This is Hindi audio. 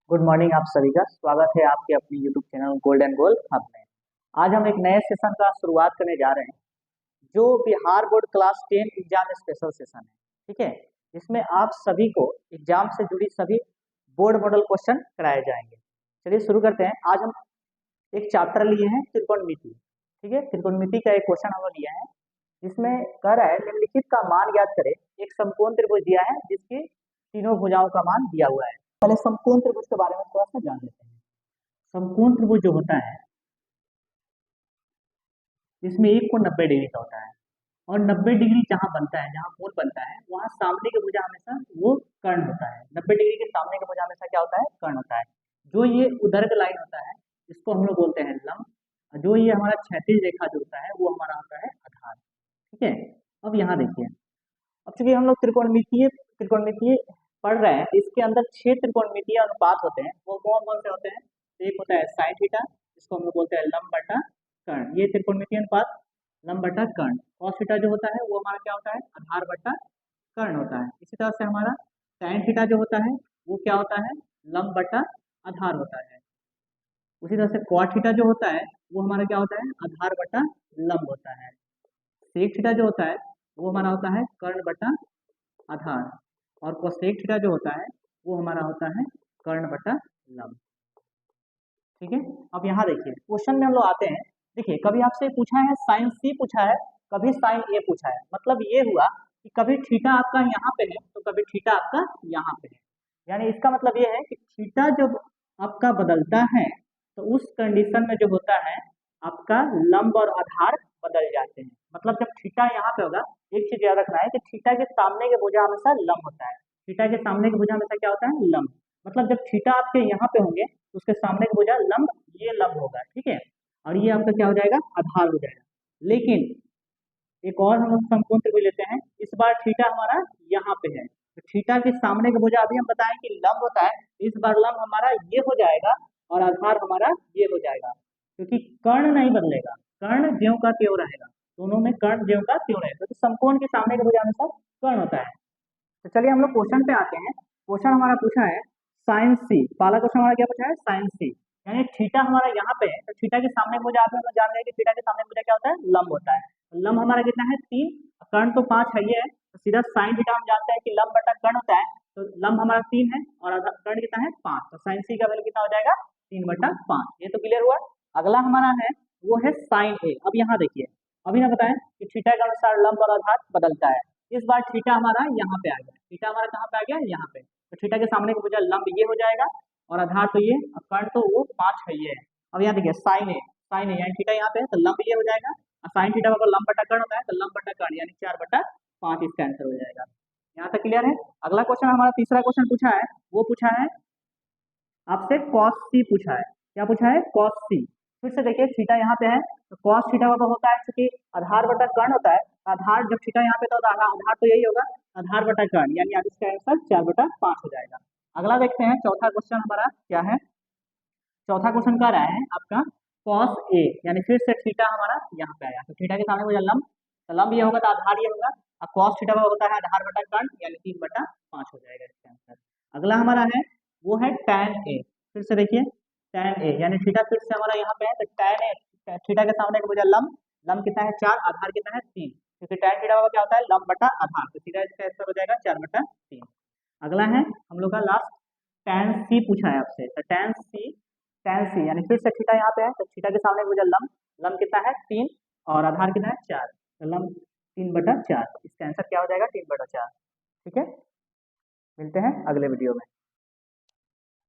गुड मॉर्निंग आप सभी का स्वागत है आपके अपने YouTube channel gold and gold hub में। आज हम एक नए सेशन का शुरुआत करने जा रहे हैं जो Bihar board class 10 exam special session है। ठीक है, इसमें आप सभी को एग्जाम से जुड़ी सभी बोर्ड मॉडल क्वेश्चन कराए जाएंगे। चलिए शुरू करते हैं। आज हम एक चैप्टर लिए हैं त्रिकोणमिति। ठीक है, त्रिकोणमिति का एक क्वेश्चन हम लिया है जिसमें कह रहा है निम्नलिखित का मान ज्ञात करें। एक समकोण त्रिभुज दिया है जिसकी तीनों भुजाओं का मान दिया हुआ है। पहले समकोण त्रिभुज के बारे में थोड़ा सा जान लेते हैं। समकोण त्रिभुज जो होता है इसमें एक कोण 90 डिग्री का होता है और 90 डिग्री जहां बनता है, जहां कोण बनता है वहां सामने की भुजा हमेशा वो कर्ण होता है। 90 डिग्री के सामने की भुजा हमेशा क्या होता है? कर्ण होता है। जो ये उदर्ग लाइन होता है इसको हम लोग बोलते हैं लंब, और जो ये हमारा क्षैतिज रेखा जो होता है वो हमारा होता है आधार। ठीक है, अब यहाँ देखिए, अब चूंकि हम लोग त्रिकोणमितीय पढ़ रहे हैं, इसके अंदर 6 त्रिकोणमितीय अनुपात होते हैं। वो कौन कौन से होते हैं? एक होता है साइन थीटा, इसको हम लोग बोलते हैं लंब बटा कर्ण। ये त्रिकोणमितीय अनुपात लंब बटा कर्ण। कॉस थीटा जो होता है वो हमारा क्या होता है? आधार बटा कर्ण होता है। इसी तरह से हमारा tan थीटा जो होता है वो क्या होता है? लंब बटा आधार होता है। उसी तरह से cot थीटा जो होता है वो हमारा क्या होता है? आधार बटा लंब होता है। sec थीटा जो होता है वो हमारा होता है कर्ण बटा आधार, और कोसेक थीटा जो होता है वो हमारा होता है कर्ण बटा लंब। ठीक है, अब यहाँ देखिए क्वेश्चन में हम लोग आते हैं। देखिए कभी आपसे पूछा है साइन सी पूछा है, कभी साइन ए पूछा है। मतलब ये हुआ कि कभी थीटा आपका यहाँ पे है तो कभी थीटा आपका यहाँ पे है। यानी इसका मतलब ये है कि थीटा जब आपका बदलता है तो उस कंडीशन में जो होता है आपका लंब और आधार बदल जाते हैं। मतलब जब थीटा यहाँ पे होगा, एक चीज याद रखना है कि थीटा के सामने के भुजा हमेशा लंब होता है। थीटा के सामने के भुजा हमेशा क्या होता है? लंब। मतलब जब थीटा आपके यहाँ पे होंगे तो उसके सामने का भुजा लंब, ये लंब होगा। ठीक है, और ये आपका क्या हो जाएगा? आधार हो जाएगा। लेकिन एक और हम समकोण त्रिभुज लेते हैं। इस बार थीटा हमारा यहाँ पे है तो थीटा के सामने का भुजा अभी हम बताएं कि लंब होता है। इस बार लंब हमारा ये हो जाएगा और आधार हमारा ये हो जाएगा, क्योंकि कर्ण नहीं बदलेगा, कर्ण ज्यों का त्यों रहेगा। दोनों में कर्ण ज्यों का त्यों रहेगा, तो समकोण के सामने का भुजा हमेशा कर्ण होता है। तो चलिए हम लोग क्वेश्चन पे आते हैं। क्वेश्चन हमारा पूछा है साइन सी। पहला क्वेश्चन हमारा क्या पूछा है? साइन सी। यानी थीटा हमारा यहाँ पे है तो थीटा के सामने मुझे आप लोग जान रहे हैं कि थीटा के सामने मुझे क्या होता है? लंब होता है। तो लंब हमारा कितना है? 3, कर्ण तो 5 है। ये है तो सीधा साइन थीटा हम जानते हैं कि लंब बटा कर्ण होता है। तो लंब हमारा 3 है और कर्ण कितना है? 5। तो साइन सी का वैल्यू कितना हो जाएगा? 3/5। ये तो क्लियर हुआ। अगला हमारा है वो है साइन ए। अब यहाँ देखिए, अभी ना बताएं कि थीटा के अनुसार लंब और आधार बदलता है। इस बार थीटा हमारा यहाँ पे आ गया। थीटा हमारा कहाँ पे आ गया? यहाँ पे। तो थीटा के सामने का भुजा लंब ये हो जाएगा और आधार तो ये, कर्ण तो वो 5 है ये है। अब यहाँ देखिए साइन ए, साइन ए यानी थीटा यहाँ पे है तो लंब ये हो जाएगा, और साइन थीटा अगर लंब बटा कर्ण होता है तो लंब बटा कर्ण यानी 4/5 इसका आंसर हो जाएगा। यहाँ तक क्लियर है। अगला क्वेश्चन हमारा तीसरा क्वेश्चन पूछा है, वो पूछा है आपसे cos c पूछा है। क्या पूछा है? cos c। फिर से देखिए थीटा यहाँ पे है तो cos थीटा होता है क्योंकि आधार बटा कर्ण होता है। आधार जब थीटा यहाँ पे तो आधार तो यही होगा, आधार बटा कर्ण, यानी अब इसका आंसर 4/5 हो जाएगा। अगला देखते हैं चौथा क्वेश्चन हमारा क्या है। चौथा क्वेश्चन कह रहा है आपका cos a, यानी फिर से थीटा हमारा यहाँ पे आया तो थीटा के सामने मुझे लंब, तो लंब ये होगा तो आधार ये होगा, और cos थीटा होता है आधार बटा कर्ण यानी 3/5 हो जाएगा इसका आंसर। अगला हमारा है वो है tan a। फिर से देखिए tan a यानी थीटा फिर से हमारा यहाँ पे है तो tan a, थीटा के सामने का मुझे लंब, लंब कितना है? 4, आधार कितना है? 3, क्योंकि tan थीटा क्या होता है? लंब बटा आधार, तो थीटा इसका आंसर हो जाएगा 4/3। अगला है हम लोग का लास्ट tan c पूछा है आपसे। तो tan c यानी फिर से थीटा यहाँ पे है तो थीटा के सामने मुझे लंब, लंब कितना है? 3, और आधार कितना है? 4, तो लंब 3/4। इसका आंसर क्या हो जाएगा? 3/4। ठीक है, मिलते हैं अगले वीडियो में।